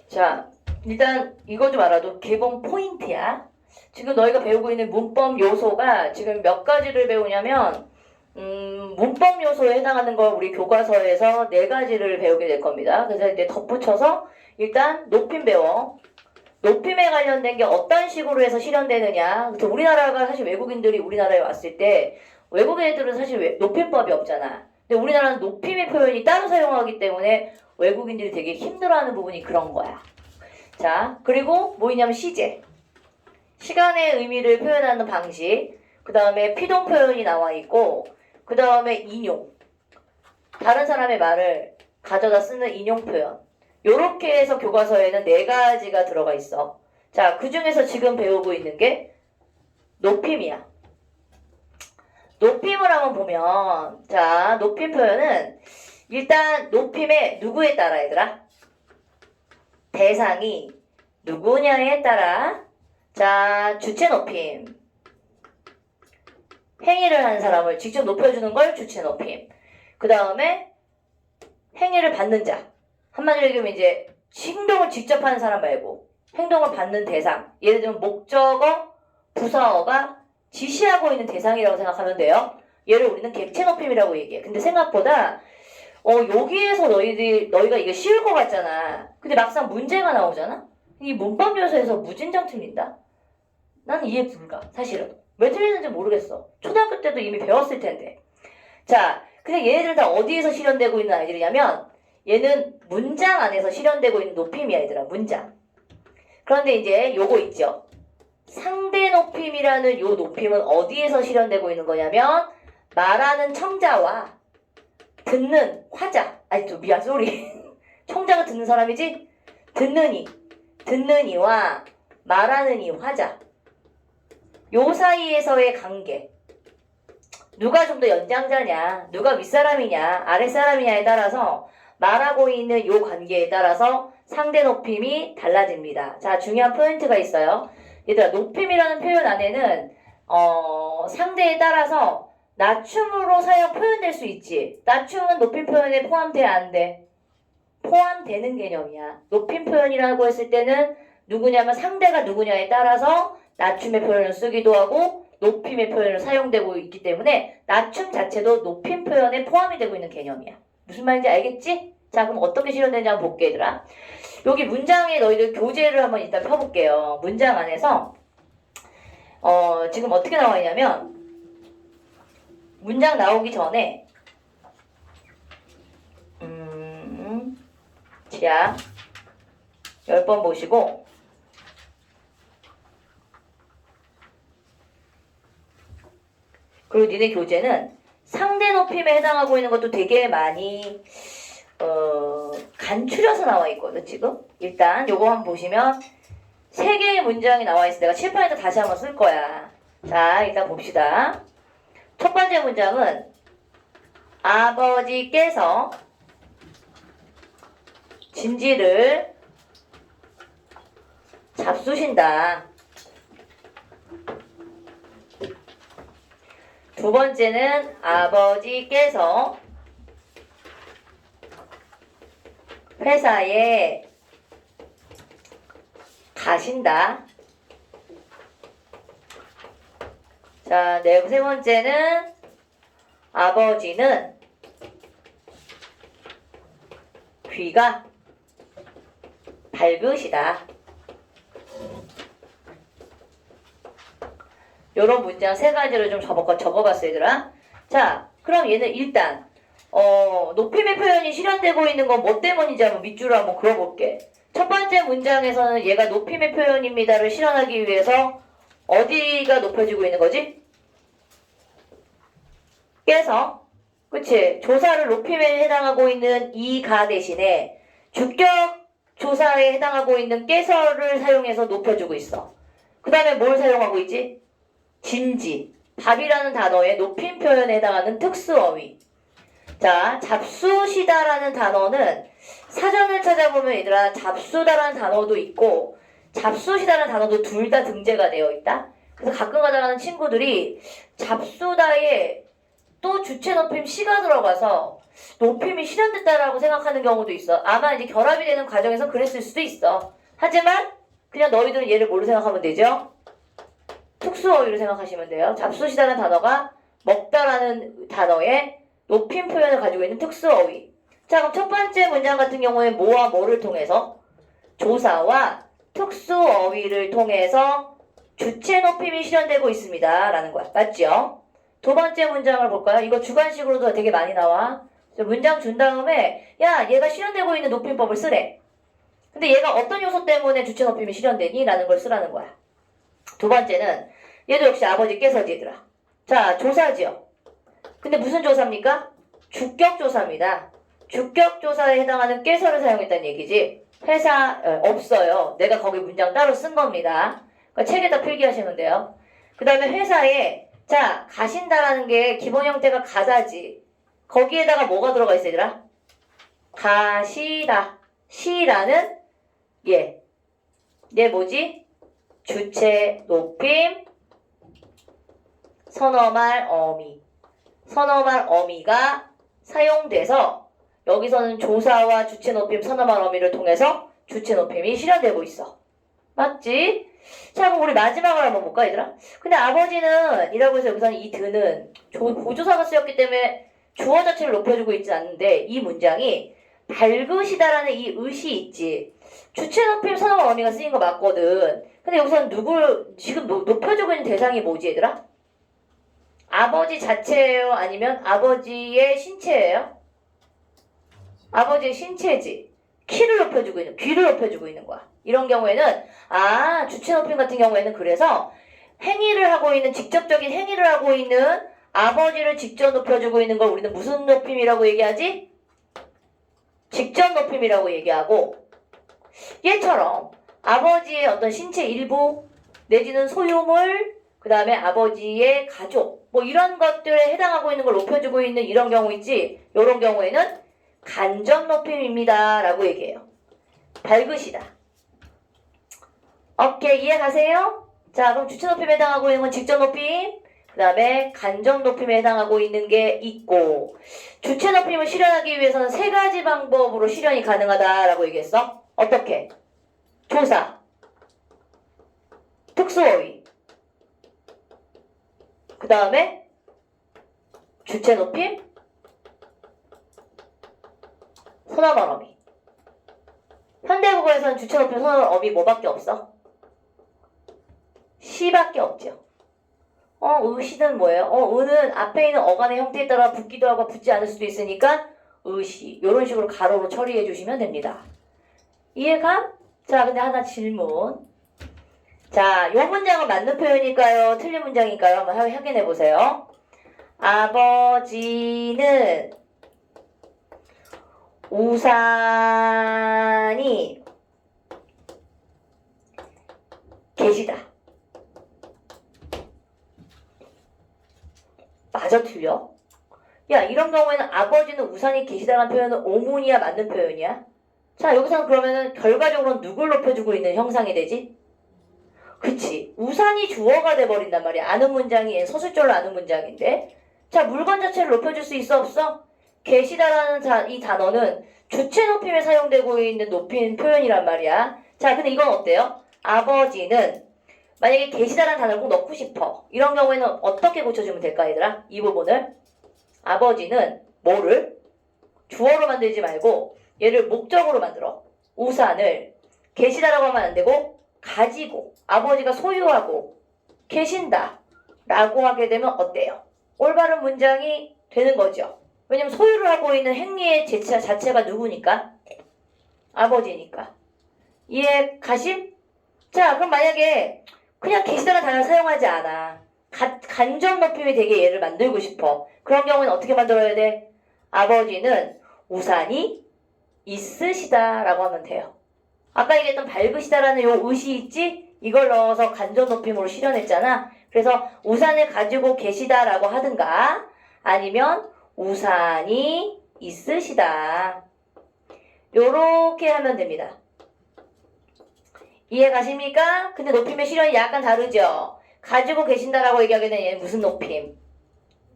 자, 일단 이거 좀 알아도 기본 포인트야. 지금 너희가 배우고 있는 문법 요소가 지금 몇 가지를 배우냐면 문법 요소에 해당하는 걸 우리 교과서에서 4가지를 배우게 될 겁니다. 그래서 이제 덧붙여서 일단 높임 배워. 높임에 관련된 게 어떤 식으로 해서 실현되느냐. 그래서 우리나라가 사실 외국인들이 우리나라에 왔을 때 외국 애들은 사실 높임법이 없잖아. 근데 우리나라는 높임의 표현이 따로 사용하기 때문에 외국인들이 되게 힘들어하는 부분이 그런 거야. 자, 그리고 뭐 있냐면 시제. 시간의 의미를 표현하는 방식. 그 다음에 피동 표현이 나와 있고, 그 다음에 인용. 다른 사람의 말을 가져다 쓰는 인용 표현. 요렇게 해서 교과서에는 4가지가 들어가 있어. 자, 그 중에서 지금 배우고 있는 게 높임이야. 높임을 한번 보면, 자, 높임 표현은 일단 높임의 누구에 따라 얘들아? 대상이 누구냐에 따라. 자, 주체 높임. 행위를 하는 사람을 직접 높여주는 걸 주체 높임. 그 다음에 행위를 받는 자. 한마디로 얘기하면 이제 행동을 직접 하는 사람 말고 행동을 받는 대상. 예를 들면 목적어, 부사어가 지시하고 있는 대상이라고 생각하면 돼요. 얘를 우리는 객체 높임이라고 얘기해. 근데 생각보다 여기에서 너희가 이게 쉬울 것 같잖아. 근데 막상 문제가 나오잖아? 이 문법 요소에서 무진장 틀린다? 나는 이해 불가, 사실은. 왜 틀리는지 모르겠어. 초등학교 때도 이미 배웠을 텐데. 자, 근데 얘네들 다 어디에서 실현되고 있는 아이들이냐면 얘는 문장 안에서 실현되고 있는 높임이야, 얘들아. 문장. 그런데 이제 요거 있죠. 상대 높임이라는 요 높임은 어디에서 실현되고 있는 거냐면 말하는 청자와 듣는 화자. 아니, 미안, 쏘리. 청자가 듣는 사람이지? 듣는 이와 말하는 이 화자. 요 사이에서의 관계. 누가 좀 더 연장자냐, 누가 윗사람이냐, 아랫사람이냐에 따라서 말하고 있는 요 관계에 따라서 상대 높임이 달라집니다. 자, 중요한 포인트가 있어요. 얘들아, 높임이라는 표현 안에는 상대에 따라서 낮춤으로 사용 표현될 수 있지. 낮춤은 높임 표현에 포함돼야 안 돼? 포함되는 개념이야. 높임 표현이라고 했을 때는 누구냐면 상대가 누구냐에 따라서 낮춤의 표현을 쓰기도 하고 높임의 표현을 사용되고 있기 때문에 낮춤 자체도 높임 표현에 포함이 되고 있는 개념이야. 무슨 말인지 알겠지? 자, 그럼 어떻게 실현되는지 한번 볼게, 얘들아. 여기 문장에 너희들 교재를 한번 일단 펴볼게요. 문장 안에서 지금 어떻게 나와 있냐면 문장 나오기 전에 자, 10번 보시고 그리고 니네 교재는 상대 높임에 해당하고 있는 것도 되게 많이 간추려서 나와 있거든, 지금. 일단 요거 한번 보시면 3개의 문장이 나와 있어. 내가 칠판에다 다시 한번 쓸 거야. 자, 일단 봅시다. 첫 번째 문장은 아버지께서 진지를 잡수신다. 두 번째는 아버지께서 회사에 가신다. 자, 세 번째는 아버지는 귀가 밝으시다. 요런 문장 3가지를 좀 적어봤어, 얘들아. 자, 그럼 얘는 일단 높임의 표현이 실현되고 있는 건 뭐 때문인지 한번 밑줄을 한번 그어볼게. 첫 번째 문장에서는 얘가 높임의 표현입니다를 실현하기 위해서 어디가 높여지고 있는 거지? 깨서, 그치? 조사를 높임에 해당하고 있는 이가 대신에 주격 조사에 해당하고 있는 깨서를 사용해서 높여주고 있어. 그 다음에 뭘 사용하고 있지? 진지, 밥이라는 단어의 높임 표현에 해당하는 특수어휘. 자, 잡수시다라는 단어는 사전을 찾아보면 얘들아 잡수다라는 단어도 있고 잡수시다라는 단어도 둘 다 등재가 되어 있다. 그래서 가끔 가다가는 친구들이 잡수다에 또 주체 높임 시가 들어가서 높임이 실현됐다라고 생각하는 경우도 있어. 아마 이제 결합이 되는 과정에서 그랬을 수도 있어. 하지만 그냥 너희들은 얘를 뭘로 생각하면 되죠? 특수어휘로 생각하시면 돼요. 잡수시다는 단어가 먹다라는 단어의 높임 표현을 가지고 있는 특수어휘. 자, 그럼 첫 번째 문장 같은 경우에 뭐와 뭐를 통해서 조사와 특수어휘를 통해서 주체 높임이 실현되고 있습니다. 라는 거야. 맞죠? 두 번째 문장을 볼까요? 이거 주관식으로도 되게 많이 나와. 문장 준 다음에 야, 얘가 실현되고 있는 높임법을 쓰래. 근데 얘가 어떤 요소 때문에 주체 높임이 실현되니? 라는 걸 쓰라는 거야. 두 번째는 얘도 역시 아버지께서 얘들아. 자, 조사지요. 근데 무슨 조사입니까? 주격조사입니다. 주격조사에 해당하는 깨서를 사용했다는 얘기지. 회사 없어요. 내가 거기 문장 따로 쓴 겁니다. 그러니까 책에다 필기하시면 돼요. 그 다음에 회사에 자 가신다라는 게 기본 형태가 가다지. 거기에다가 뭐가 들어가 있어 얘들아? 가시다. 시라는 얘 뭐지? 주체 높임 선어말 어미. 선어말 어미가 사용돼서 여기서는 조사와 주체 높임 선어말 어미를 통해서 주체 높임이 실현되고 있어. 맞지? 자, 그럼 우리 마지막으로 한번 볼까 얘들아? 근데 아버지는 이라고 해서 여기서는 이 드는 보조사가 쓰였기 때문에 주어 자체를 높여주고 있지 않는데 이 문장이 밝으시다라는 이 의시 있지. 주체 높임 선어말 어미가 쓰인 거 맞거든. 근데 여기서는 누굴 지금 높여주고 있는 대상이 뭐지 얘들아? 아버지 자체예요? 아니면 아버지의 신체예요? 아버지의 신체지. 귀를 높여주고 있는 거야. 이런 경우에는 주체 높임 같은 경우에는 그래서 행위를 하고 있는 직접적인 행위를 하고 있는 아버지를 직접 높여주고 있는 걸 우리는 무슨 높임이라고 얘기하지? 직접 높임이라고 얘기하고 얘처럼 아버지의 어떤 신체 일부 내지는 소유물 그 다음에 아버지의 가족 뭐 이런 것들에 해당하고 있는 걸 높여주고 있는 이런 경우 있지. 이런 경우에는 간접 높임입니다 라고 얘기해요. 밝으시다. 오케이 이해가세요? 자 그럼 주체 높임에 해당하고 있는 건 직접 높임 그 다음에 간접 높임에 해당하고 있는 게 있고 주체 높임을 실현하기 위해서는 세 가지 방법으로 실현이 가능하다라고 얘기했어. 어떻게? 조사 특수어휘 그 다음에 주체 높임 선어말 어미. 현대국어에서는 주체 높임 선어말 어미 뭐밖에 없어? 시밖에 없죠. 의시는 뭐예요? 의는 앞에 있는 어간의 형태에 따라 붙기도 하고 붙지 않을 수도 있으니까 의시. 이런 식으로 가로로 처리해 주시면 됩니다. 이해가? 자, 근데 하나 질문. 자, 이 문장은 맞는 표현일까요? 틀린 문장일까요? 한번 확인해 보세요. 아버지는 우산이 계시다. 맞아 틀려? 야 이런 경우에는 아버지는 우산이 계시다라는 표현은 오문이야 맞는 표현이야? 자 여기서는 그러면은 결과적으로 누굴 높여주고 있는 형상이 되지? 그치 우산이 주어가 돼버린단 말이야. 아는 문장이 서술절로 아는 문장인데 자 물건 자체를 높여줄 수 있어 없어? 계시다라는 이 단어는 주체 높임에 사용되고 있는 높임 표현이란 말이야. 자 근데 이건 어때요? 아버지는 만약에 계시다라는 단어를 꼭 넣고 싶어. 이런 경우에는 어떻게 고쳐주면 될까 얘들아? 이 부분을 아버지는 뭐를? 주어로 만들지 말고 얘를 목적으로 만들어. 우산을 계시다라고 하면 안 되고 가지고 아버지가 소유하고 계신다 라고 하게 되면 어때요? 올바른 문장이 되는 거죠. 왜냐면 소유를 하고 있는 행위의 자체가 누구니까? 아버지니까. 이해 가심? 자 그럼 만약에 그냥 계시다라는 단어를 사용하지 않아. 간접 높임이 되게 얘를 만들고 싶어. 그런 경우는 어떻게 만들어야 돼? 아버지는 우산이 있으시다 라고 하면 돼요. 아까 얘기했던 밝으시다라는 요 의시 있지? 이걸 넣어서 간접 높임으로 실현했잖아. 그래서 우산을 가지고 계시다라고 하든가 아니면 우산이 있으시다. 요렇게 하면 됩니다. 이해 가십니까? 근데 높임의 실현이 약간 다르죠? 가지고 계신다라고 얘기하게 되면 얘는 무슨 높임?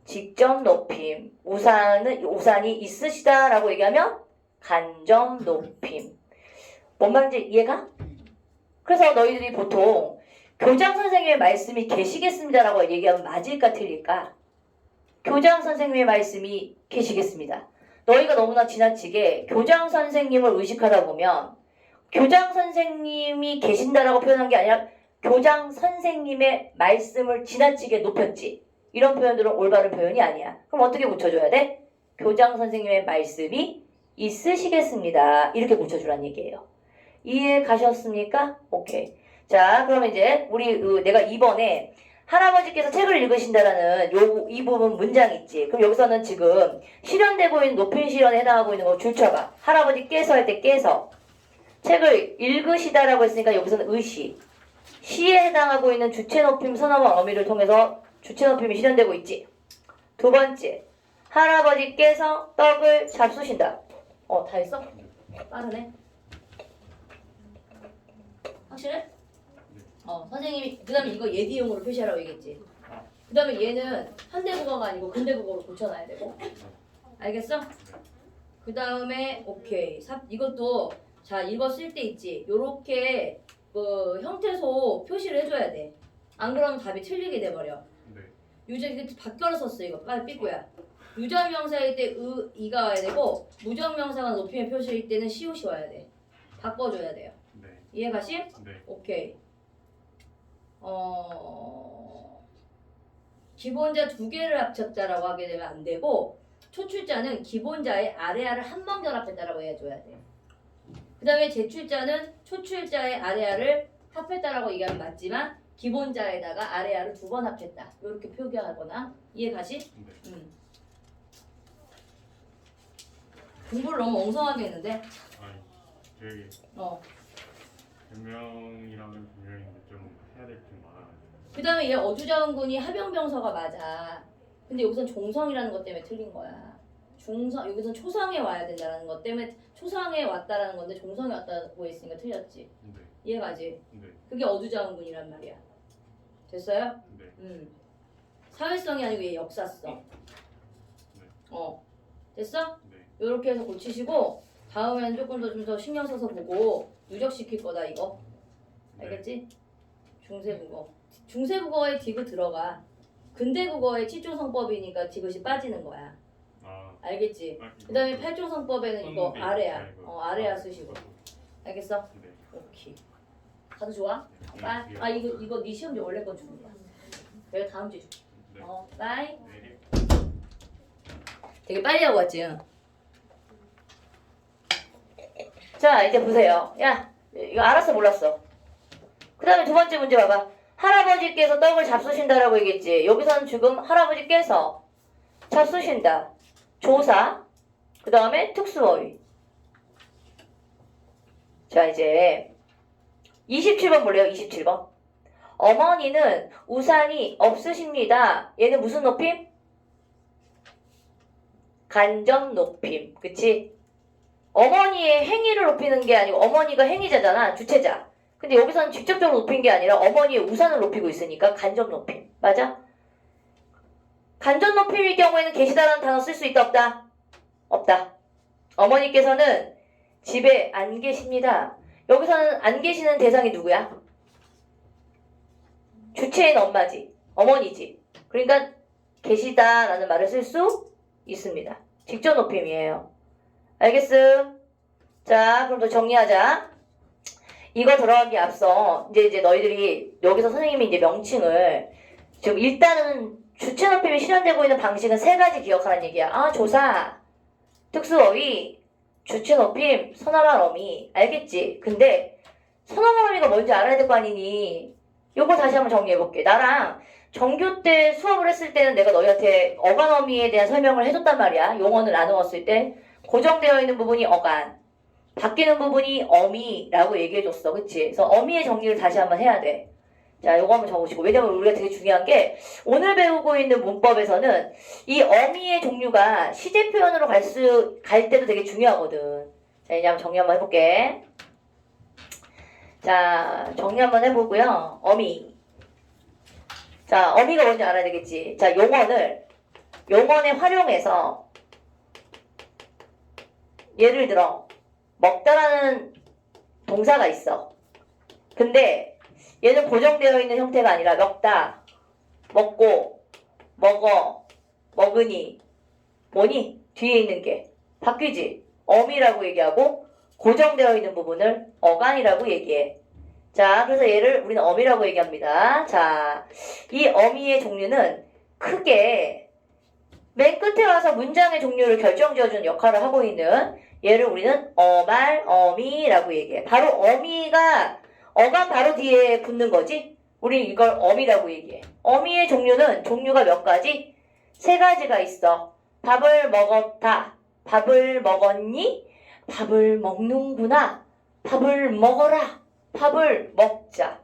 직접 높임. 우산이 있으시다라고 얘기하면 간접 높임. 뭔 말인지 이해가? 그래서 너희들이 보통 교장 선생님의 말씀이 계시겠습니다라고 얘기하면 맞을까 틀릴까? 교장 선생님의 말씀이 계시겠습니다. 너희가 너무나 지나치게 교장 선생님을 의식하다 보면 교장 선생님이 계신다라고 표현한 게 아니라 교장 선생님의 말씀을 지나치게 높였지. 이런 표현들은 올바른 표현이 아니야. 그럼 어떻게 고쳐줘야 돼? 교장 선생님의 말씀이 있으시겠습니다. 이렇게 고쳐주란 얘기예요. 이해 가셨습니까? 오케이. 자, 그러면 이제 내가 이번에 할아버지께서 책을 읽으신다라는 이 부분 문장 있지. 그럼 여기서는 지금 실현되고 있는 높임 실현에 해당하고 있는 거 줄쳐봐. 할아버지께서 할 때 깨서 책을 읽으시다라고 했으니까 여기서는 의시. 시에 해당하고 있는 주체 높임 선어와 어미를 통해서 주체 높임이 실현되고 있지. 두 번째, 할아버지께서 떡을 잡수신다. 다 했어? 빠르네. 확실해? 선생님이 그 다음에 이거 예디용으로 표시하라고 얘기했지. 그 다음에 얘는 현대국어가 아니고 근대국어로 고쳐놔야 되고. 알겠어? 그 다음에 오케이. 이것도 자 이거 쓸 때 있지. 요렇게 형태소 표시를 해줘야 돼. 안 그러면 답이 틀리게 돼버려. 이게 바꿔서 썼어 이거. 빨리 삐꾸야. 유전명사일 때 이가 와야 되고 무전명사가 높임의 표시일 때는 시옷이 와야 돼. 바꿔줘야 돼요. 이해가시? 네. 오케이. 기본자 두 개를 합쳤다라고 하게 되면 안 되고 초출자는 기본자의 아래아를 한 번 결합했다라고 해줘야 돼. 그 다음에 제출자는 초출자의 아래아를 합했다라고 얘기하면 맞지만 기본자에다가 아래아를 두 번 합했다. 이렇게 표기하거나 이해가시? 네. 공부를 너무 엉성하게 했는데? 아니, 되게 어. 변명이라면 변명인데 좀 해야 될 게 많아가지고. 그 다음에 얘 어주자원군이 하병병서가 맞아. 근데 여기선 종성이라는 것 때문에 틀린 거야. 여기선 초상에 와야 된다는 것 때문에 초상에 왔다라는 건데 종성에 왔다고 했으니까 틀렸지. 네. 이해가지? 네. 그게 어주자원군이란 말이야. 됐어요? 네. 사회성이 아니고 얘 역사성. 네. 됐어? 네. 요렇게 해서 고치시고 다음에는 조금 더 좀 더 신경 써서 보고 누적시킬 거다 이거. 알겠지? 중세국어. 중세국어에 디귿 들어가. 근대국어의 칠조성법이니까 디귿이 빠지는 거야. 알겠지? 그 다음에 팔조성법에는 이거 아래야. 아래야 쓰시고. 알겠어? 네. 오케이. 다들 좋아? 빠이. 이거 네 시험지 원래 건 주는 거야. 내가 다음 주에 줄게. 네. 빠이. 네. 되게 빨리 하고 왔지? 자, 이제 보세요. 야, 이거 알았어, 몰랐어? 그 다음에 두 번째 문제 봐봐. 할아버지께서 떡을 잡수신다라고 얘기했지. 여기서는 지금 할아버지께서 잡수신다. 조사. 그 다음에 특수어휘. 자, 이제 27번 볼래요? 27번. 어머니는 우산이 없으십니다. 얘는 무슨 높임? 간접 높임. 그치? 어머니의 행위를 높이는 게 아니고 어머니가 행위자잖아. 주체자. 근데 여기서는 직접적으로 높인 게 아니라 어머니의 우산을 높이고 있으니까 간접 높임. 맞아? 간접 높임일 경우에는 계시다라는 단어 쓸 수 있다 없다? 없다. 어머니께서는 집에 안 계십니다. 여기서는 안 계시는 대상이 누구야? 주체인 엄마지. 어머니지. 그러니까 계시다라는 말을 쓸 수 있습니다. 직접 높임이에요. 알겠음? 자, 그럼 더 정리하자. 이거 들어가기 앞서 이제 너희들이 여기서 선생님이 이제 명칭을 지금 일단은 주체 높임이 실현되고 있는 방식은 세 가지 기억하라는 얘기야. 조사, 특수어휘, 주체 높임, 선어말 어미. 알겠지? 근데 선어말 어미가 뭔지 알아야 될 거 아니니? 요거 다시 한번 정리해볼게. 나랑 정교 때 수업을 했을 때는 내가 너희한테 어간 어미에 대한 설명을 해줬단 말이야. 용어를 나누었을 때 고정되어 있는 부분이 어간, 바뀌는 부분이 어미라고 얘기해줬어. 그치? 그래서 어미의 정리를 다시 한번 해야 돼. 자, 요거 한번 적으시고. 왜냐면 우리가 되게 중요한 게 오늘 배우고 있는 문법에서는 이 어미의 종류가 시제 표현으로 갈 때도 되게 중요하거든. 자, 이제 한번 정리 한번 해볼게. 자, 정리 한번 해보고요. 어미. 자, 어미가 뭔지 알아야 되겠지. 자, 용어를 용언에 활용해서 예를 들어 먹다라는 동사가 있어. 근데 얘는 고정되어 있는 형태가 아니라 먹다, 먹고, 먹어, 먹으니, 뭐니? 뒤에 있는 게 바뀌지. 어미라고 얘기하고 고정되어 있는 부분을 어간이라고 얘기해. 자, 그래서 얘를 우리는 어미라고 얘기합니다. 자, 이 어미의 종류는 크게 맨 끝에 와서 문장의 종류를 결정지어주는 역할을 하고 있는 얘를 우리는 어말, 어미라고 얘기해. 바로 어미가 어간 바로 뒤에 붙는 거지. 우리 이걸 어미라고 얘기해. 어미의 종류는 종류가 몇 가지? 3가지가 있어. 밥을 먹었다. 밥을 먹었니? 밥을 먹는구나. 밥을 먹어라. 밥을 먹자.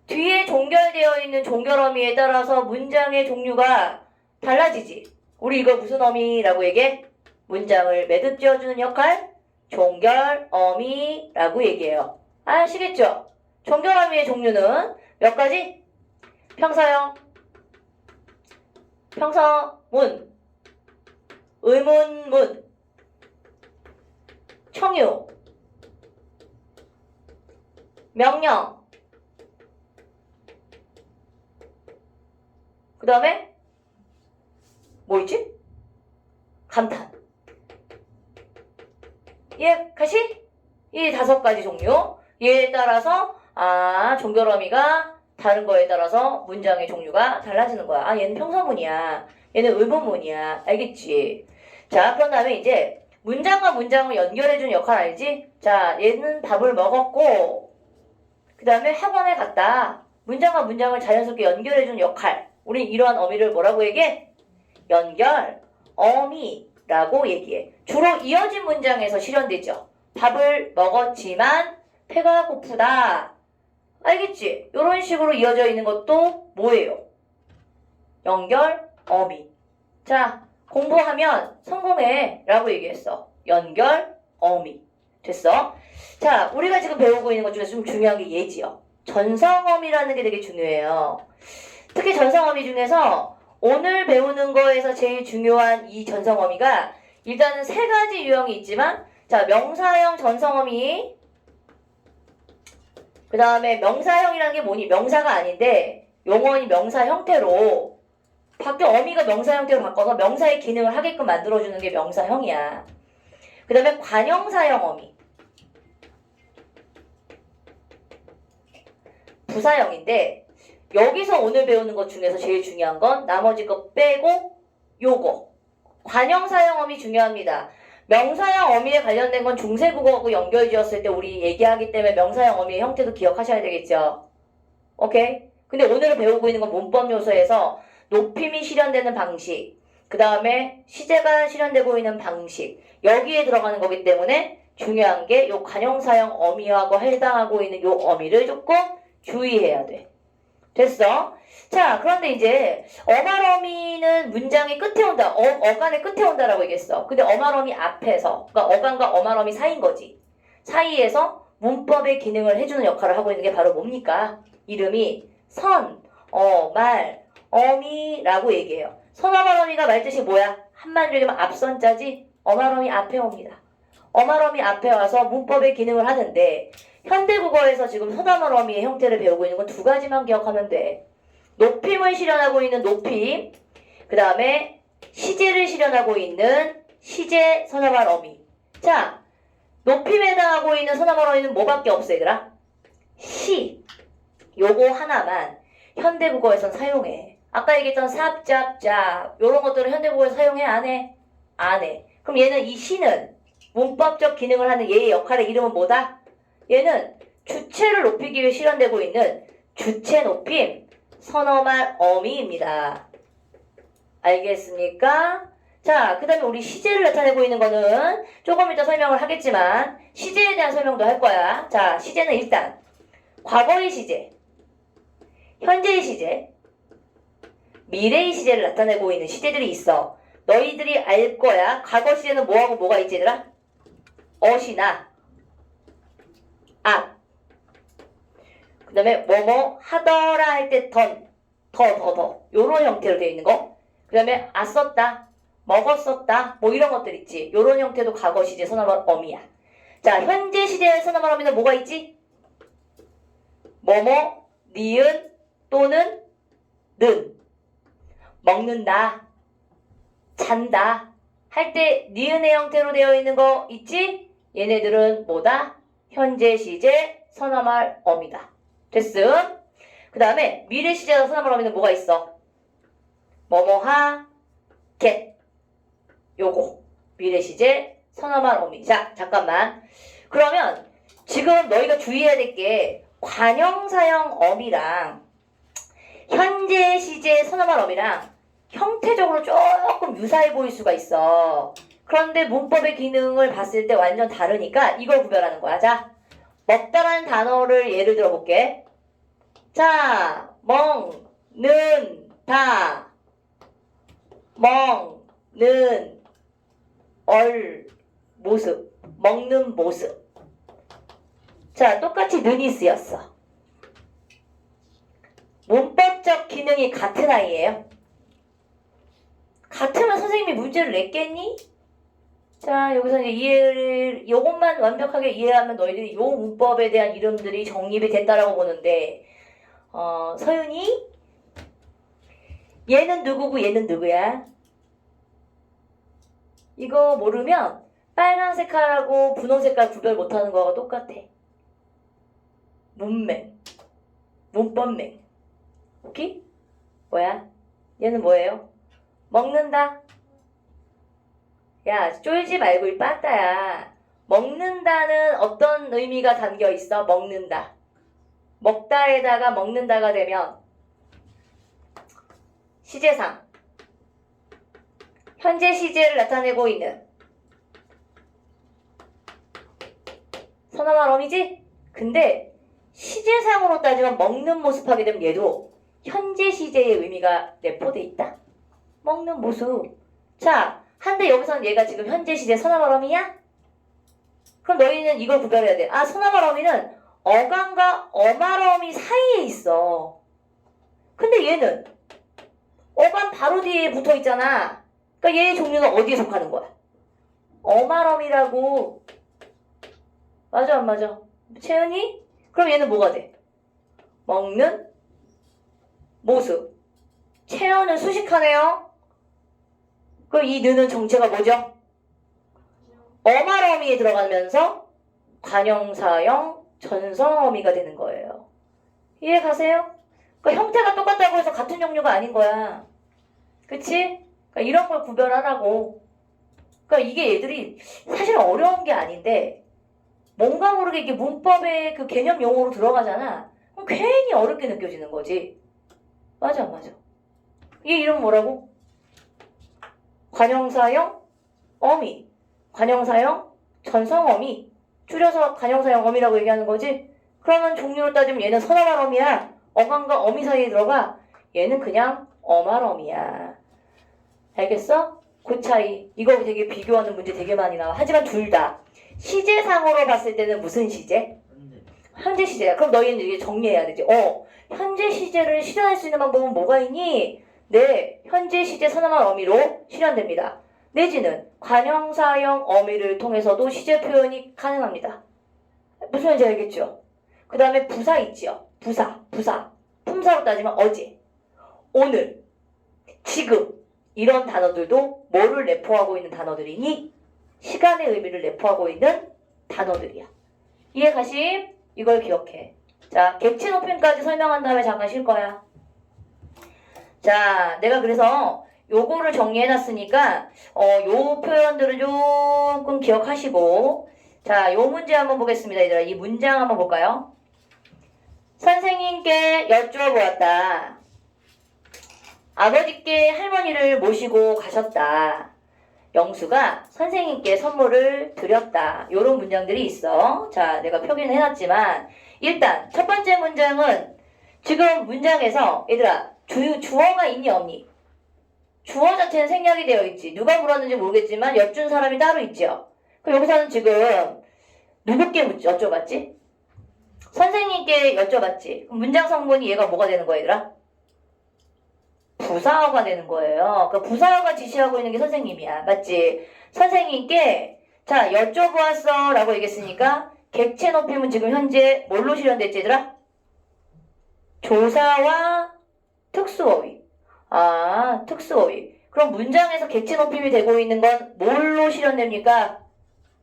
뒤에 종결되어 있는 종결어미에 따라서 문장의 종류가 달라지지. 우리 이걸 무슨 어미라고 얘기해? 문장을 매듭 지어주는 역할? 종결어미라고 얘기해요. 아시겠죠? 종결어미의 종류는 몇 가지? 평서형, 평서문, 의문문, 청유, 명령, 그 다음에 뭐 있지? 감탄. 이해가시? 이 5가지 종류. 얘에 따라서 종결어미가 다른 거에 따라서 문장의 종류가 달라지는 거야. 얘는 평서문이야. 얘는 의문문이야. 알겠지? 자, 그런 다음에 이제 문장과 문장을 연결해주는 역할 알지? 자, 얘는 밥을 먹었고 그 다음에 학원에 갔다. 문장과 문장을 자연스럽게 연결해주는 역할. 우린 이러한 어미를 뭐라고 얘기해? 연결, 어미라고 얘기해. 주로 이어진 문장에서 실현되죠. 밥을 먹었지만 배가 고프다. 알겠지? 이런 식으로 이어져 있는 것도 뭐예요? 연결, 어미. 자, 공부하면 성공해 라고 얘기했어. 연결, 어미. 됐어? 자, 우리가 지금 배우고 있는 것 중에서 좀 중요한 게 예지요. 전성어미라는 게 되게 중요해요. 특히 전성어미 중에서 오늘 배우는 거에서 제일 중요한 이 전성어미가 일단은 3가지 유형이 있지만, 자, 명사형 전성어미, 그 다음에 명사형이라는 게 뭐니? 명사가 아닌데 용언이 명사 형태로 바뀌어. 어미가 명사 형태로 바꿔서 명사의 기능을 하게끔 만들어주는 게 명사형이야. 그 다음에 관형사형 어미, 부사형인데 여기서 오늘 배우는 것 중에서 제일 중요한 건 나머지 거 빼고 요거 관형사형 어미 중요합니다. 명사형 어미에 관련된 건 중세국어하고 연결지었을 때 우리 얘기하기 때문에 명사형 어미의 형태도 기억하셔야 되겠죠. 오케이? 근데 오늘 배우고 있는 건 문법 요소에서 높임이 실현되는 방식, 그 다음에 시제가 실현되고 있는 방식, 여기에 들어가는 거기 때문에 중요한 게 요 관형사형 어미하고 해당하고 있는 요 어미를 조금 주의해야 돼. 됐어? 자, 그런데 이제 어말어미는 문장의 끝에 온다. 어간의 끝에 온다라고 얘기했어. 근데 어말어미 앞에서, 그러니까 어간과 어말어미 사이인 거지. 사이에서 문법의 기능을 해주는 역할을 하고 있는 게 바로 뭡니까? 이름이 선, 말, 어미라고 얘기해요. 선어말어미가 말뜻이 뭐야? 한마디로 얘기하면 앞선자지. 어말어미 앞에 옵니다. 어말어미 앞에 와서 문법의 기능을 하는데 현대국어에서 지금 선어말어미의 형태를 배우고 있는 건 2가지만 기억하면 돼. 높임을 실현하고 있는 높임, 그 다음에 시제를 실현하고 있는 시제 선어말어미. 자, 높임에 해당하고 있는 선어말어미는 뭐밖에 없어 얘들아? 시. 요거 하나만 현대국어에선 사용해. 아까 얘기했던 삽, 짭, 짭 요런 것들은 현대국어에서 사용해? 안 해? 안 해. 그럼 얘는 이 시는 문법적 기능을 하는 얘의 역할의 이름은 뭐다? 얘는 주체를 높이기 위해 실현되고 있는 주체 높임 선어말 어미입니다. 알겠습니까? 자, 그 다음에 우리 시제를 나타내고 있는 거는 조금 이따 설명을 하겠지만 시제에 대한 설명도 할 거야. 자, 시제는 일단 과거의 시제, 현재의 시제, 미래의 시제를 나타내고 있는 시제들이 있어. 너희들이 알 거야. 과거 시제는 뭐하고 뭐가 있지 얘들아? 어시나 앞. 그 다음에 뭐뭐 하더라 할 때 더 요런 형태로 되어 있는 거. 그 다음에 썼다, 먹었었다, 뭐 이런 것들 있지. 요런 형태도 과거 시제 서너말 어미야. 자, 현재 시제의 서너말 어미는 뭐가 있지? 뭐뭐, 니은 또는 는. 먹는다, 잔다 할 때 니은의 형태로 되어 있는 거 있지? 얘네들은 뭐다? 현재 시제 서너말 어미다. 됐음? 그 다음에 미래 시제 서너말 어미는 뭐가 있어? 뭐뭐하, get. 요거 미래 시제 서너말 어미. 자, 잠깐만. 그러면 지금 너희가 주의해야 될 게 관형사형 어미랑 현재 시제 서너말 어미랑 형태적으로 조금 유사해 보일 수가 있어. 그런데 문법의 기능을 봤을 때 완전 다르니까 이걸 구별하는 거야. 자, 먹다라는 단어를 예를 들어 볼게. 자, 먹는다, 먹는 모습, 먹는 모습. 자, 똑같이 는이 쓰였어. 문법적 기능이 같은 아이예요. 같으면 선생님이 문제를 냈겠니? 자, 여기서 이제 요것만 완벽하게 이해하면 너희들이 요 문법에 대한 이름들이 정립이 됐다라고 보는데, 서윤이? 얘는 누구고 얘는 누구야? 이거 모르면 빨간 색깔하고 분홍 색깔 구별 못하는 거가 똑같아. 문맹, 문법맹. 오케이? 뭐야? 얘는 뭐예요? 먹는다. 야, 쫄지 말고 이 빠따야. 먹는다는 어떤 의미가 담겨 있어? 먹는다. 먹다에다가 먹는다가 되면 시제상 현재 시제를 나타내고 있는 서너말 어미지? 근데 시제상으로 따지면 먹는 모습 하게 되면 얘도 현재 시제의 의미가 내포돼 있다. 먹는 모습. 자, 한데 여기서는 얘가 지금 현재 시제 서너말 어미야? 그럼 너희는 이걸 구별해야 돼. 서너말 어미는 어간과 어말 어미 사이에 있어. 근데 얘는 어간 바로 뒤에 붙어 있잖아. 그러니까 얘의 종류는 어디에 속하는 거야? 어말 어미라고. 맞아, 안 맞아? 채은이? 그럼 얘는 뭐가 돼? 먹는 모습. 채연은 수식하네요. 그럼 이 느는 정체가 뭐죠? 어말어미에 들어가면서 관형사형 전성어미가 되는 거예요. 이해 가세요? 그러니까 형태가 똑같다고 해서 같은 종류가 아닌 거야. 그치? 그러니까 이런 걸 구별하라고. 그러니까 이게 얘들이 사실 어려운 게 아닌데 뭔가 모르게 이게 문법의 그 개념 용어로 들어가잖아. 그럼 괜히 어렵게 느껴지는 거지. 맞아, 안 맞아? 이 이름 뭐라고? 관형사형 어미. 관형사형 전성어미. 줄여서 관형사형 어미라고 얘기하는 거지. 그러면 종류로 따지면 얘는 서너말 어미야. 어간과 어미 사이에 들어가. 얘는 그냥 어말 어미야. 알겠어? 그 차이. 이거 되게 비교하는 문제 되게 많이 나와. 하지만 둘 다 시제상으로 봤을 때는 무슨 시제? 현재 시제야. 그럼 너희는 이게 정리해야 되지. 현재 시제를 실현할 수 있는 방법은 뭐가 있니? 네, 현재 시제 서너말 어미로 실현됩니다. 내지는 관형사형 어미를 통해서도 시제 표현이 가능합니다. 무슨 말인지 알겠죠? 그 다음에 부사 있지요. 부사. 품사로 따지면 어제, 오늘, 지금 이런 단어들도 뭐를 내포하고 있는 단어들이니? 시간의 의미를 내포하고 있는 단어들이야. 이해 가심? 이걸 기억해. 자, 객체 높임까지 설명한 다음에 잠깐 쉴 거야. 자, 내가 그래서 요거를 정리해놨으니까 요 표현들을 조금 기억하시고, 자, 요 문제 한번 보겠습니다. 얘들아, 이 문장 한번 볼까요? 선생님께 여쭈어보았다. 아버지께 할머니를 모시고 가셨다. 영수가 선생님께 선물을 드렸다. 요런 문장들이 있어. 자, 내가 표기는 해놨지만 일단 첫 번째 문장은 지금 문장에서 얘들아 주어가 있니 없니? 주어 자체는 생략이 되어 있지. 누가 물었는지 모르겠지만 여쭌 사람이 따로 있죠. 그럼 여기서는 지금 누구께 여쭤봤지? 선생님께 여쭤봤지. 그럼 문장 성분이 얘가 뭐가 되는 거야 얘들아? 부사어가 되는 거예요. 그 부사어가 지시하고 있는 게 선생님이야. 맞지? 선생님께 자 여쭤보았어 라고 얘기했으니까 객체 높임은 지금 현재 뭘로 실현됐지 얘들아? 조사와 특수어휘. 아 특수어휘. 그럼 문장에서 객체 높임이 되고 있는 건 뭘로 실현됩니까?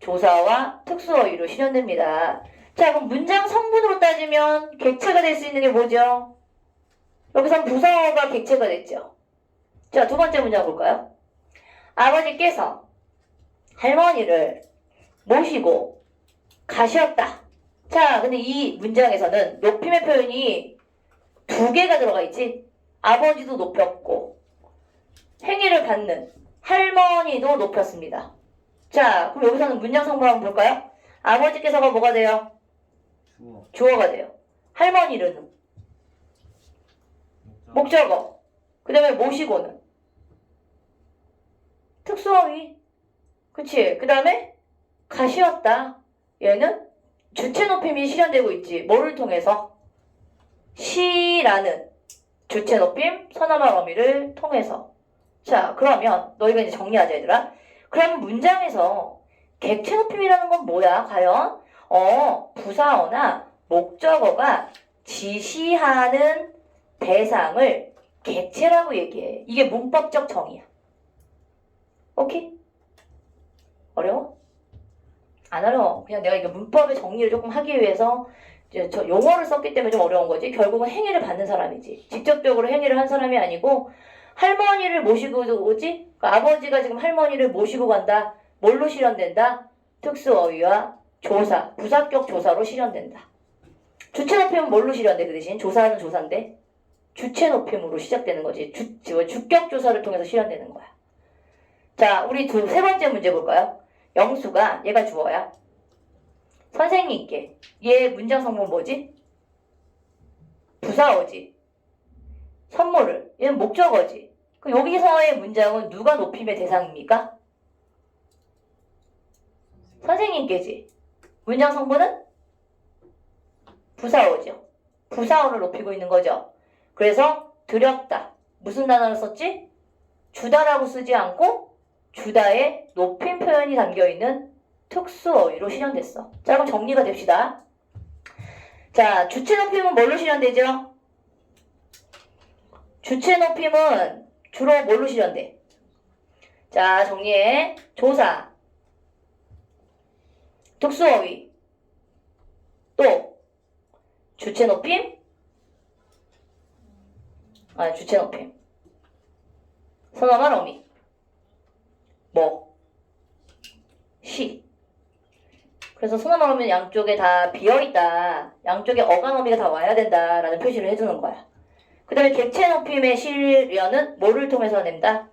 조사와 특수어휘로 실현됩니다. 자 그럼 문장 성분으로 따지면 객체가 될 수 있는 게 뭐죠? 여기선 부사어가 객체가 됐죠. 자, 두 번째 문장 볼까요? 아버지께서 할머니를 모시고 가셨다. 자, 근데 이 문장에서는 높임의 표현이 두 개가 들어가 있지. 아버지도 높였고 행위를 받는 할머니도 높였습니다. 자, 그럼 여기서는 문장 성분 한번 볼까요? 아버지께서가 뭐가 돼요? 주어가 돼요. 할머니는 목적어. 그 다음에 모시고는 특수어휘. 그치? 그 다음에 가시었다. 얘는 주체 높임이 실현되고 있지. 뭐를 통해서? 시라는 주체 높임 선어말 어미를 통해서. 자 그러면 너희가 이제 정리하자 얘들아. 그럼 문장에서 객체 높임이라는 건 뭐야 과연? 부사어나 목적어가 지시하는 대상을 객체라고 얘기해. 이게 문법적 정의야. 오케이? 어려워? 안 어려워. 그냥 내가 이거 문법의 정리를 조금 하기 위해서 이제 저 용어를 썼기 때문에 좀 어려운 거지. 결국은 행위를 받는 사람이지. 직접적으로 행위를 한 사람이 아니고 할머니를 모시고 오지? 그러니까 아버지가 지금 할머니를 모시고 간다. 뭘로 실현된다? 특수어휘와 조사, 부사격 조사로 실현된다. 주체 높임은 뭘로 실현돼? 그 대신 조사는 조사인데 주체 높임으로 시작되는 거지. 주격 조사를 통해서 실현되는 거야. 자, 우리 세 번째 문제 볼까요? 영수가 얘가 주어야. 선생님께 얘 문장 성분 뭐지? 부사어지. 선물을 얘는 목적어지. 그럼 여기서의 문장은 누가 높임의 대상입니까? 선생님께지. 문장 성분은 부사어죠. 부사어를 높이고 있는 거죠. 그래서 드렸다. 무슨 단어를 썼지? 주다라고 쓰지 않고 주다의 높임 표현이 담겨있는 특수어휘로 실현됐어. 자 그럼 정리가 됩시다. 자 주체 높임은 뭘로 실현되죠? 주체 높임은 주로 뭘로 실현돼? 자 정리해. 조사, 특수어휘, 또 주체 높임, 주체 높임, 선어말 어미, 시. 그래서 선어말 어미는 양쪽에 다 비어있다. 양쪽에 어간 어미가 다 와야 된다라는 표시를 해주는 거야. 그 다음에 객체 높임의 실현은 뭐를 통해서 낸다?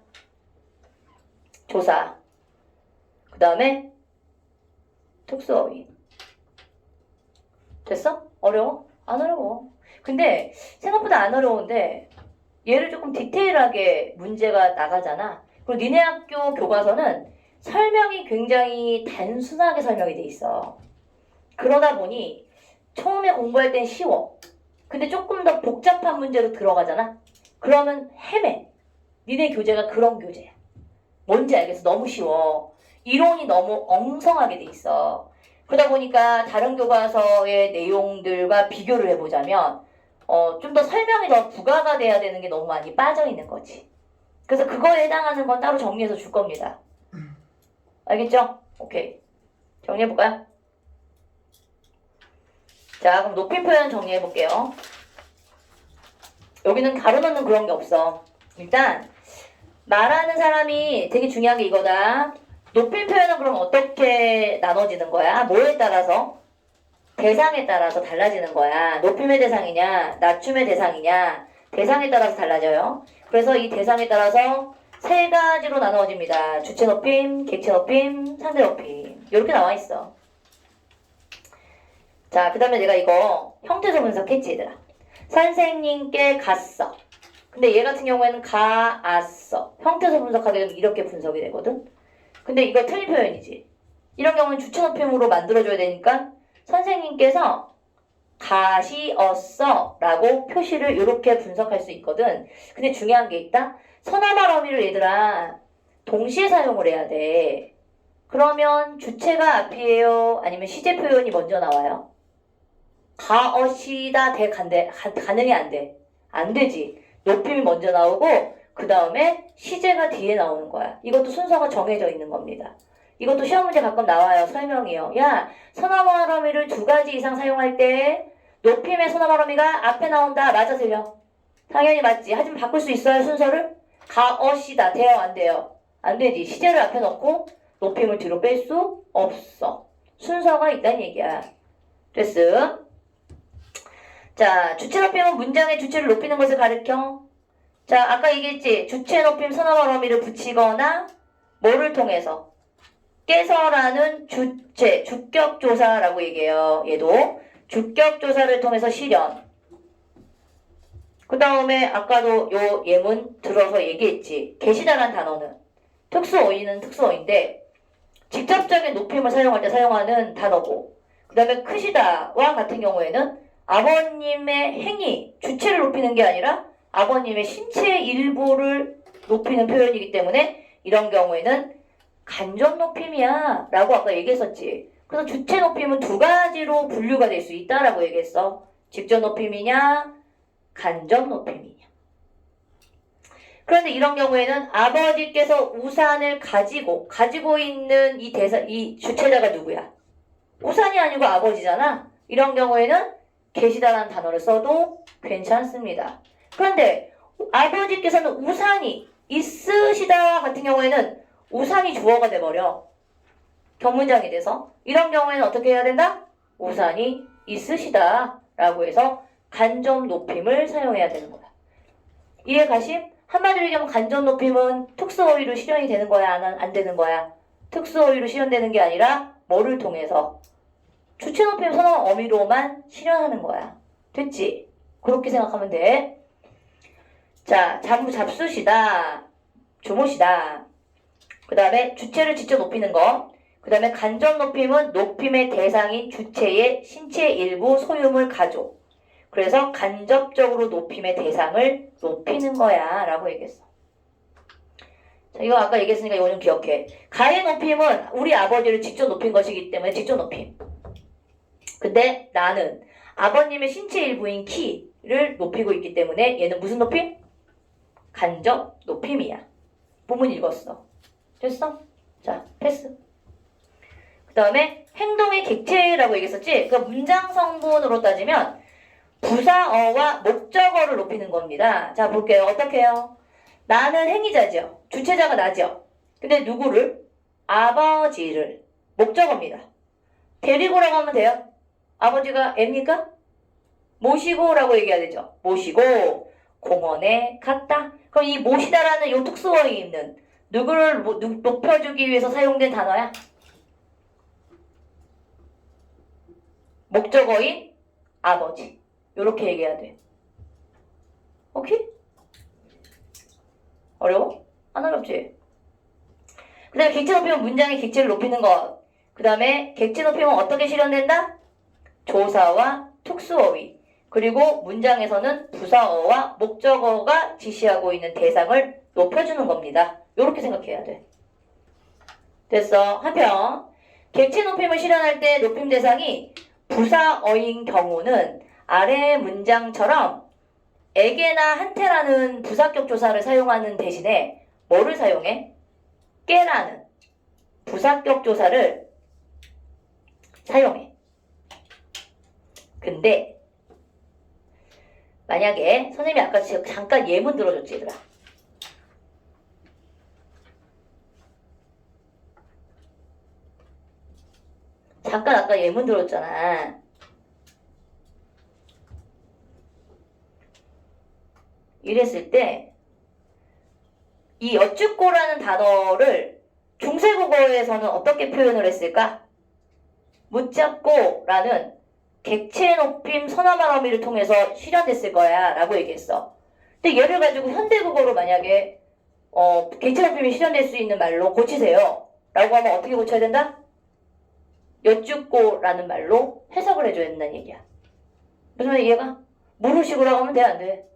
조사. 그 다음에 특수어휘. 됐어? 어려워? 안 어려워. 근데 생각보다 안 어려운데 얘를 조금 디테일하게 문제가 나가잖아. 그리고 니네 학교 교과서는 설명이 굉장히 단순하게 설명이 돼 있어. 그러다 보니 처음에 공부할 땐 쉬워. 근데 조금 더 복잡한 문제로 들어가잖아. 그러면 헤매. 니네 교재가 그런 교재야. 뭔지 알겠어? 너무 쉬워. 이론이 너무 엉성하게 돼 있어. 그러다 보니까 다른 교과서의 내용들과 비교를 해보자면 좀 더 설명이 더 부가가 돼야 되는 게 너무 많이 빠져 있는 거지. 그래서 그거에 해당하는 건 따로 정리해서 줄 겁니다. 알겠죠? 오케이. 정리해볼까요? 자, 그럼 높임 표현 정리해볼게요. 여기는 가로넣는 그런 게 없어. 일단 말하는 사람이 되게 중요한 게 이거다. 높임 표현은 그럼 어떻게 나눠지는 거야? 뭐에 따라서? 대상에 따라서 달라지는 거야. 높임의 대상이냐, 낮춤의 대상이냐, 대상에 따라서 달라져요. 그래서 이 대상에 따라서 세 가지로 나누어집니다. 주체 높임, 객체 높임, 상대 높임. 이렇게 나와 있어. 자, 그 다음에 내가 이거 형태소 분석했지, 얘들아. 선생님께 갔어. 근데 얘 같은 경우에는 가았어. 형태소 분석하게 되면 이렇게 분석이 되거든. 근데 이거 틀린 표현이지. 이런 경우는 주체 높임으로 만들어줘야 되니까 선생님께서 가시었어 라고 표시를 이렇게 분석할 수 있거든. 근데 중요한 게 있다. 서나말 어미를 얘들아 동시에 사용을 해야 돼. 그러면 주체가 앞이에요? 아니면 시제 표현이 먼저 나와요? 가어시다 대 간대 가능이 안 돼. 안 되지. 높임이 먼저 나오고 그 다음에 시제가 뒤에 나오는 거야. 이것도 순서가 정해져 있는 겁니다. 이것도 시험 문제 가끔 나와요. 설명이요. 야, 서나말 어미를 2가지 이상 사용할 때 높임의 서나말 어미가 앞에 나온다. 맞아 틀려? 당연히 맞지. 하지만 바꿀 수 있어요 순서를? 가어시다 돼요 안 돼요? 안 되지. 시제를 앞에 넣고 높임을 뒤로 뺄 수 없어. 순서가 있다는 얘기야. 됐어? 자, 주체 높임은 문장의 주체를 높이는 것을 가리켜. 자, 아까 얘기했지. 주체 높임 서나말 어미를 붙이거나 뭐를 통해서? 깨서라는 주체, 주격조사라고 얘기해요. 얘도 주격조사를 통해서 실현. 그 다음에 아까도 요 예문 들어서 얘기했지. 계시다란 단어는 특수어휘는 특수어휘인데 직접적인 높임을 사용할 때 사용하는 단어고, 그 다음에 크시다와 같은 경우에는 아버님의 행위, 주체를 높이는 게 아니라 아버님의 신체 일부를 높이는 표현이기 때문에 이런 경우에는 간접 높임이야 라고 아까 얘기했었지. 그래서 주체 높임은 2가지로 분류가 될 수 있다라고 얘기했어. 직접 높임이냐 간접 높임이냐. 그런데 이런 경우에는 아버지께서 우산을 가지고 있는 이 대사, 이 주체자가 누구야? 우산이 아니고 아버지잖아. 이런 경우에는 계시다라는 단어를 써도 괜찮습니다. 그런데 아버지께서는 우산이 있으시다 같은 경우에는 우산이 주어가 돼버려. 견문장이 돼서. 이런 경우에는 어떻게 해야 된다? 우산이 있으시다 라고 해서 간접 높임을 사용해야 되는 거야. 이해 가심? 한마디로 얘기하면 간접 높임은 특수어휘로 실현이 되는 거야? 안 되는 거야? 특수어휘로 실현되는 게 아니라 뭐를 통해서? 주체 높임 선언 어미로만 실현하는 거야. 됐지? 그렇게 생각하면 돼. 자, 잡수시다, 조모시다. 그 다음에 주체를 직접 높이는 거. 그 다음에 간접 높임은 높임의 대상인 주체의 신체 일부 소유물 가족. 그래서 간접적으로 높임의 대상을 높이는 거야 라고 얘기했어. 자, 이거 아까 얘기했으니까 이거 좀 기억해. 가의 높임은 우리 아버지를 직접 높인 것이기 때문에 직접 높임. 근데 나는 아버님의 신체 일부인 키를 높이고 있기 때문에 얘는 무슨 높임? 간접 높임이야. 부분 읽었어. 됐어? 자, 패스. 그 다음에 행동의 객체라고 얘기했었지? 그 문장 성분으로 따지면 부사어와 목적어를 높이는 겁니다. 자, 볼게요. 어떻게 해요? 나는 행위자죠. 주체자가 나죠. 근데 누구를? 아버지를. 목적어입니다. 데리고라고 하면 돼요. 아버지가 애입니까? 모시고라고 얘기해야 되죠. 모시고 공원에 갔다. 그럼 이 모시다라는 이 특수어휘 있는 누구를 높여주기 위해서 사용된 단어야? 목적어인 아버지. 요렇게 얘기해야 돼. 오케이? 어려워? 안 어렵지? 그 다음에 객체 높이면 문장의 객체를 높이는 것. 그 다음에 객체 높이면 어떻게 실현된다? 조사와 특수어휘. 그리고 문장에서는 부사어와 목적어가 지시하고 있는 대상을 높여주는 겁니다. 요렇게 생각해야 돼. 됐어. 한편 객체 높임을 실현할 때 높임 대상이 부사어인 경우는 아래 문장처럼 에게나 한테라는 부사격 조사를 사용하는 대신에 뭐를 사용해? 깨라는 부사격 조사를 사용해. 근데 만약에 선생님이 아까 잠깐 예문 들어줬지 얘들아. 잠깐 아까 예문 들었잖아. 이랬을 때 이 여쭙고라는 단어를 중세국어에서는 어떻게 표현을 했을까? 묻잡고라는 객체 높임 서나말 어미를 통해서 실현됐을 거야 라고 얘기했어. 근데 얘를 가지고 현대국어로 만약에 객체 높임이 실현될 수 있는 말로 고치세요 라고 하면 어떻게 고쳐야 된다? 여쭙고라는 말로 해석을 해줘야 된다는 얘기야. 무슨 말인지 이해가? 모르시고라고 하면 돼, 안 돼?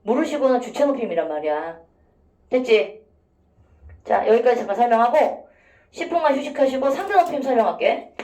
모르시고는 주체 높임이란 말이야. 됐지? 자, 여기까지 잠깐 설명하고 10분간 휴식하시고 상대 높임 설명할게.